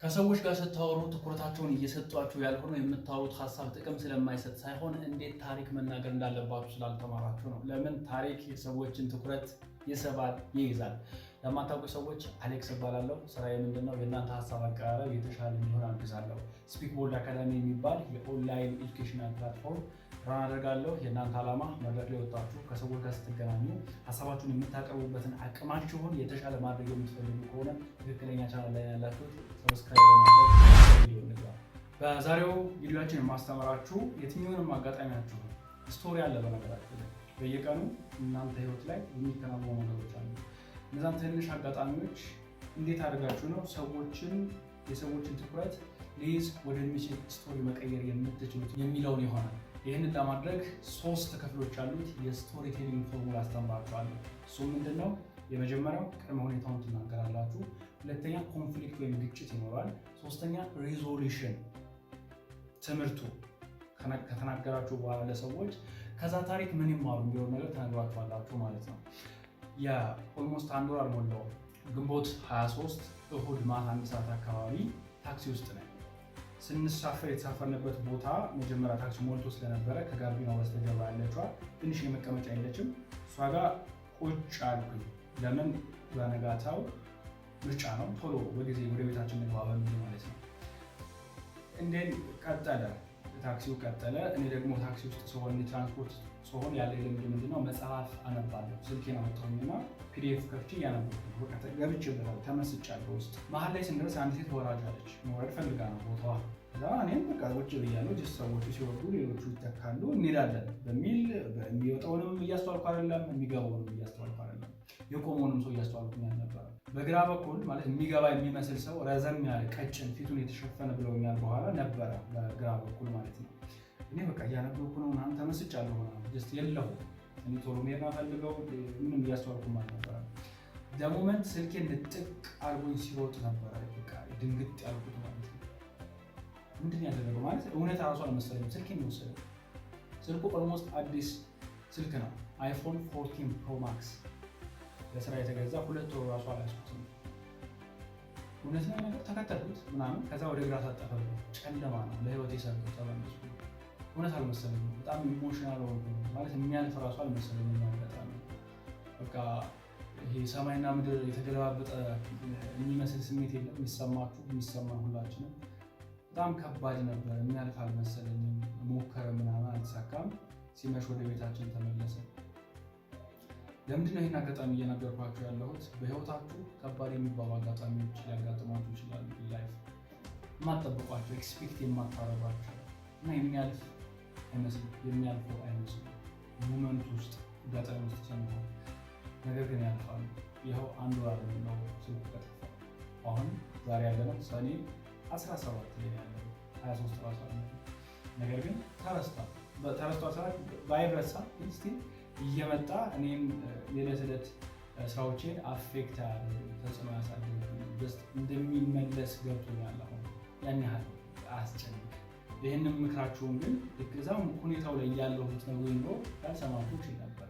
ከሰዎች ጋር ስታወሩ ትኩረታቸውን እየሰጧችሁ ያልሆነ የምታወሩት ሀሳብ ጥቅም ስለማይሰጥ ሳይሆን እንዴት ታሪክ መናገር እንዳለባችሁ ስላልተማራችሁ ነው። ለምን ታሪክ የሰዎችን ትኩረት ይስባል፣ ይይዛል። ለማታውቁ ሰዎች አሌክስ እባላለሁ። ስራዬ ምንድነው? የእናንተ ሀሳብ አቀራረብ የተሻለ እንዲሆን አግዛለሁ። ስፒክ ቦልድ አካዳሚ የሚባል የኦንላይን ኤጁኬሽናል ፕላትፎርም ራን አደርጋለሁ። የእናንተ ዓላማ መድረክ ላይ ወጣችሁ ከሰዎች ጋር ስትገናኙ ሀሳባችሁን የምታቀርቡበትን አቅማችሁን የተሻለ ማድረግ የምትፈልጉ ከሆነ ትክክለኛ ቻናል ላይ ያላችሁት ሰብስክራይብ በማድረግ ቪዲዮ እንግባ። በዛሬው ቪዲዮችን የማስተምራችሁ የትኛውንም አጋጣሚያችሁ ስቶሪ አለ። በነገራችሁ ላይ በየቀኑ እናንተ ህይወት ላይ የሚከናወኑ ነገሮች አሉ። እነዛን ትንሽ አጋጣሚዎች እንዴት አድርጋችሁ ነው የሰዎችን ትኩረት ሊይዝ ወደሚችል ስቶሪ መቀየር የምትችሉት የሚለውን ይሆናል። ይህንን ለማድረግ 3 ክፍሎች አሉት የስቶሪ ቴሊንግ ፎርሙላ አስተምራችኋለሁ። እሱም ምንድነው? የመጀመሪያው ቅድመ ሁኔታውን ትናገራላችሁ። ሁለተኛ ኮንፍሊክት ወይም ግጭት ይኖራል። ሶስተኛ ሪዞሉሽን ትምህርቱ ከተናገራችሁ በኋላ ለሰዎች ከዛ ታሪክ ምን ይማሩ የሚለውን ነገር ተነግሯችኋላችሁ ማለት ነው። የኦልሞስት 1 ወር አልሞላውም። ግንቦት 23 እሁድ ማታ 1 ሰዓት አካባቢ ታክሲ ውስጥ ነው ስንሳፈር። የተሳፈርንበት ቦታ መጀመሪያ ታክሲ ሞልቶ ስለነበረ ከጋቢናው በስተጀርባ ያለችዋ ትንሽ የመቀመጫ የለችም። እሷ ጋር ቁጭ አልኩኝ። ለምን? በነጋታው ምርጫ ነው፣ ቶሎ በጊዜ ወደ ቤታችን እንግባ በሚል ማለት ነው። እንዴት ቀጠለ? ታክሲው ቀጠለ። እኔ ደግሞ ታክሲ ውስጥ ስሆን ትራንስፖርት ስሆን ያለ ልምድ ምንድነው? መጽሐፍ አነባለሁ። ስልኬን አወጣሁኝና ፒዲኤፍ ከፍቼ እያነበብኩ ገብቼበታለሁ። ተመስጫለሁ። ውስጥ መሀል ላይ ስንደርስ አንድ ሴት ወራጅ አለች። መውረድ ፈልጋ ነው ቦታዋ። እኔም በቃ ቁጭ ብያለሁ። ሰዎቹ ሲወርዱ ሌሎቹ ይተካሉ፣ እንሄዳለን በሚል የሚወጣውንም እያስተዋልኩ አይደለም፣ የሚገባውንም እያስተዋልኩ አይደለም፣ የቆመውንም ሰው እያስተዋልኩኝ አልነበረም። በግራ በኩል ማለት የሚገባ የሚመስል ሰው ረዘም ያለ ቀጭን ፊቱን የተሸፈነ ብለውኛል በኋላ ነበረ፣ በግራ በኩል ማለት ነው። እኔ በቃ እያነበብኩ ነው ምናምን ተመስጫለሁ። ጀስት የለሁም እኔ ቶሎ መሄድ ፈልገው ምንም እያስተዋልኩም አልነበረም። ደሞመንት ስልኬን ንጥቅ አርጎኝ ሲሮጥ ነበረ። በቃ ድንግጥ ያልኩት ማለት ነው። ምንድን ያደረገው ማለት እውነት ራሱ አልመሰለኝም። ስልኬን የወሰደው ስልኩ ኦልሞስት አዲስ ስልክ ነው። አይፎን 14 ፕሮ ማክስ ለስራ የተገዛ 2 ወር ራሱ አላስኩትም። እውነት ነው ነገር ተከተልኩት ምናምን። ከዛ ወደ ግራ ታጠፈብኝ። ጨለማ ነው ለህይወት የሰሩ ተመለሱ። እውነት አልመሰለኝም። በጣም ኢሞሽናል ሆንኩ። ማለት የሚያልፍ ራሱ አልመሰለኝም። በጣም በቃ ይሄ ሰማይና ምድር የተገለባበጠ የሚመስል ስሜት የለም። የሚሰማችሁ የሚሰማን ሁላችንም በጣም ከባድ ነበር። የሚያልፍ አልመሰለኝም። ሞከረ ምናምን አልተሳካም። ሲመሽ ወደ ቤታችን ተመለሰ። ለምንድነው ይህን አጋጣሚ እየነገርኳችሁ ያለሁት? በህይወታችሁ ከባድ የሚባሉ አጋጣሚዎች ሊያጋጥሟችሁ ይችላሉ። ላይፍ የማትጠብቋቸው ኤክስፔክት የማታረጓቸው እና የሚያልፍ አይመስልም፣ የሚያልፈው አይመስልም። ሞመንት ውስጥ ገጠር ውስጥ ሰምቶ ነገር ግን ያልፋሉ። ይኸው 1 ወር ነው ስልኩ ከጠፋ። አሁን ዛሬ ያለነው ሰኔ 17 ላይ ያለው 23 ራሱ አለ። ነገር ግን ተረስቷ ባይረሳ ስቲል እየመጣ እኔም የዕለት ዕለት ስራዎቼን አፌክት ተጽዕኖ ያሳድር እንደሚመለስ ገብቶኛል። አሁን ያን ያህል አያስጨንቅ። ይህንን ምክራችሁን ግን እዛው ሁኔታው ላይ ያለሁት ነው ወይ ነው ያልሰማችሁ ይችላል ነበር።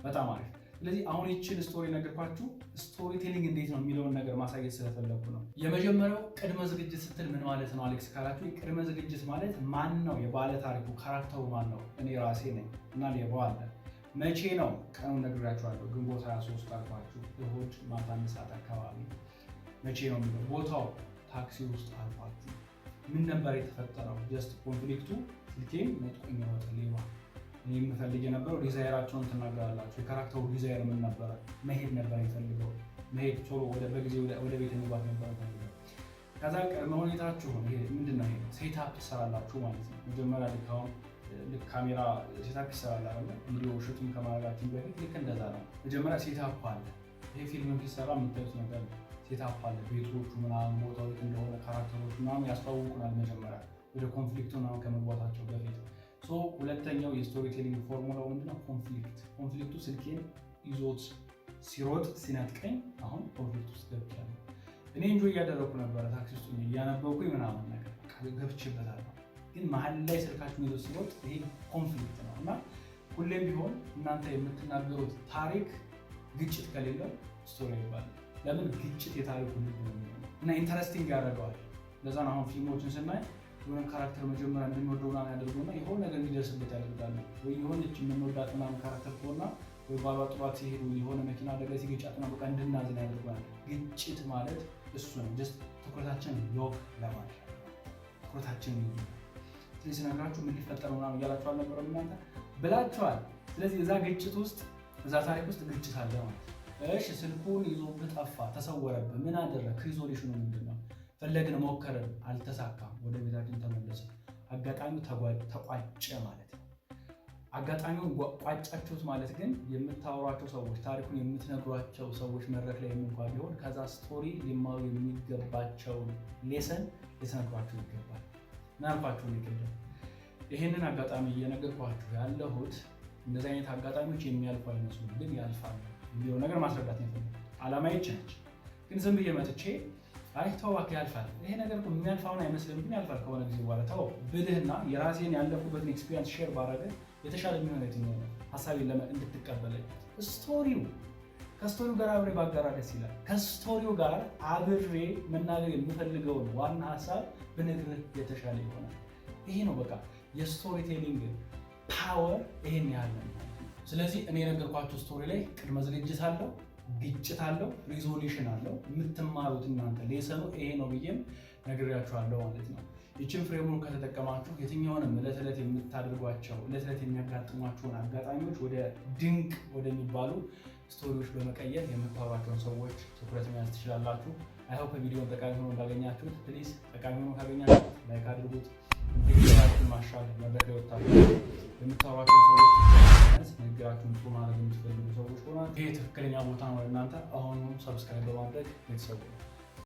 በጣም አሪፍ። ስለዚህ አሁን ይችን ስቶሪ ነገርኳችሁ። ስቶሪ ቴሊንግ እንዴት ነው የሚለውን ነገር ማሳየት ስለፈለኩ ነው። የመጀመሪያው ቅድመ ዝግጅት ስትል ምን ማለት ነው አሌክስ ካላችሁ፣ ቅድመ ዝግጅት ማለት ማን ነው የባለ ታሪኩ ካራክተሩ ማን ነው? እኔ ራሴ ነኝ እና ሌባው አለ። መቼ ነው? ቀኑን ነግራችኋለሁ። ግንቦት 23 አልኳችሁ፣ እሁድ ማታ 1 ሰዓት አካባቢ። መቼ ነው የሚለው? ቦታው ታክሲ ውስጥ አልኳችሁ። ምን ነበር የተፈጠረው? ጀስት ኮንፍሊክቱ ስልኬን ነጥቆኝ ወጣ ሌባ። እኔ የምፈልግ የነበረው ዲዛይራቸውን ትናገራላችሁ። የካራክተሩ ዲዛይር ምን ነበረ? መሄድ ነበር የሚፈልገው። መሄድ ቶሎ በጊዜ ወደ ቤት መግባት ነበር የሚፈልገው። ከዛ ቅድመ ሁኔታችሁን ምንድነው? ይሄ ሴታፕ ትሰራላችሁ ማለት ነው። መጀመሪያ ልክ ካሜራ ሴታፕ ይሰራል አይደል? ቪዲዮ ሹቲንግ ከማድረጋችን በፊት ልክ እንደዛ ነው። መጀመሪያ ሴታፕ አለ። ይሄ ፊልም ሲሰራ የምታዩት ነገር ሴታፕ አለ። ቤቶቹ ምናምን ቦታዎች እንደሆነ ካራክተሮቹ ምናምን ያስተዋውቁናል። መጀመሪያ ወደ ኮንፍሊክቱ ምናምን ከመግባታቸው በፊት ሁለተኛው የስቶሪ ቴሊንግ ፎርሙላው ምንድነው? ኮንፍሊክቱ ስልኬን ይዞት ሲሮጥ ሲነጥቀኝ፣ አሁን ኮንፍሊክት ውስጥ ገብቻለሁ። እኔ ኢንጆይ እያደረኩ ነበረ ታክሲ ውስጥ እያነበብኩኝ ምናምን ነገር ገብቼበታለሁ። ግን መሀል ላይ ስልካችሁን ይዞት ሲሮጥ ይሄ ኮንፍሊክት ነው እና ሁሌም ቢሆን እናንተ የምትናገሩት ታሪክ ግጭት ከሌለው ስቶሪ ይባላል። ለምን? ግጭት የታሪኩ ልብ ነው እና ኢንተረስቲንግ ያደርገዋል። ለዛ ነው አሁን ፊልሞችን ስናይ የሆነ ካራክተር መጀመሪያ እንድንወደው ምናምን ያደርጉና የሆነ ነገር እንዲደርስበት ያደርጋሉ። ወይ የሆነች የምንወዳት ምናምን ካራክተር ከሆና ወይ ባሏ ጥሏት ሲሄዱ የሆነ መኪና አደጋ ሲገጫትና በቃ እንድናዝን ያደርጋል። ግጭት ማለት እሱ ነው። ጀስት ትኩረታችን ሎክ ለማድረግ ትኩረታችን ስለዚህ ስነግራችሁ ምን ሊፈጠር ምናምን እያላችሁ አልነበረም እናንተ ብላችኋል። ስለዚህ እዛ ግጭት ውስጥ እዛ ታሪክ ውስጥ ግጭት አለ ማለት ነው። እሺ ስልኩን ይዞብህ ጠፋ፣ ተሰወረብህ፣ ምን አደረግ? ሪዞሉሽኑ ምንድን ነው? ፈለግን፣ ሞከርን፣ አልተሳካም፣ ወደ ቤታችን ተመለሰ። አጋጣሚው ተቋጨ ማለት ነው። አጋጣሚውን ቋጫችሁት ማለት ግን የምታወሯቸው ሰዎች፣ ታሪኩን የምትነግሯቸው ሰዎች መድረክ ላይ እንኳ ቢሆን ከዛ ስቶሪ ሊማሩ የሚገባቸው ሌሰን ልትነግሯቸው ይገባል። ምናልባችሁ ይገባል። ይህንን አጋጣሚ እየነገርኳችሁ ያለሁት እንደዚህ አይነት አጋጣሚዎች የሚያልፉ አይመስሉም፣ ግን ያልፋሉ የሚለው ነገር ማስረዳት ነው። ዓላማዬ ነች። ግን ዝም ብዬ መጥቼ አይ ተው እባክህ ያልፋል፣ ይሄ ነገር እኮ የሚያልፋውን አይመስልም፣ ግን ያልፋል ከሆነ ጊዜ በኋላ ተው ብልህና የራሴን ያለፉበትን ኤክስፒሪየንስ ሼር ባረገ የተሻለ የሚሆን የትኛው ነው? ሀሳቤን እንድትቀበለኝ ስቶሪው ከስቶሪው ጋር አብሬ ባጋራ ደስ ይላል። ከስቶሪው ጋር አብሬ መናገር የምፈልገውን ዋና ሀሳብ ብነግርህ የተሻለ ይሆናል። ይሄ ነው በቃ የስቶሪ ቴሊንግ ፓወር ይሄን ያህል ነው። ስለዚህ እኔ የነገርኳችሁ ስቶሪ ላይ ቅድመ ዝግጅት አለው፣ ግጭት አለው፣ ሪዞሉሽን አለው። የምትማሩት እናንተ ሌሰኑ ይሄ ነው ብዬም ነግሬያችኋለሁ ማለት ነው። ይችን ፍሬምወርክ ከተጠቀማችሁ የትኛውንም ዕለት ዕለት የምታደርጓቸው ዕለት ዕለት የሚያጋጥሟችሁን አጋጣሚዎች ወደ ድንቅ ወደሚባሉ ስቶሪዎች በመቀየር የምታወሯቸውን ሰዎች ትኩረት መያዝ ትችላላችሁ። አይሆፕ ቪዲዮን ጠቃሚ ሆኖ እንዳገኛችሁት ፕሊዝ፣ ጠቃሚ ሆኖ ካገኛችሁት ላይክ አድርጉት። ንግግራችሁን ማሻል መድረክ ላይ ወጣችሁ የምታወሯቸው ሰዎች ንግግራችሁን ጥሩ ማድረግ የምትፈልጉ ሰዎች ሆና ይሄ ትክክለኛ ቦታ ነው እናንተ አሁኑ ሰብስክራይብ በማድረግ ቤተሰቡ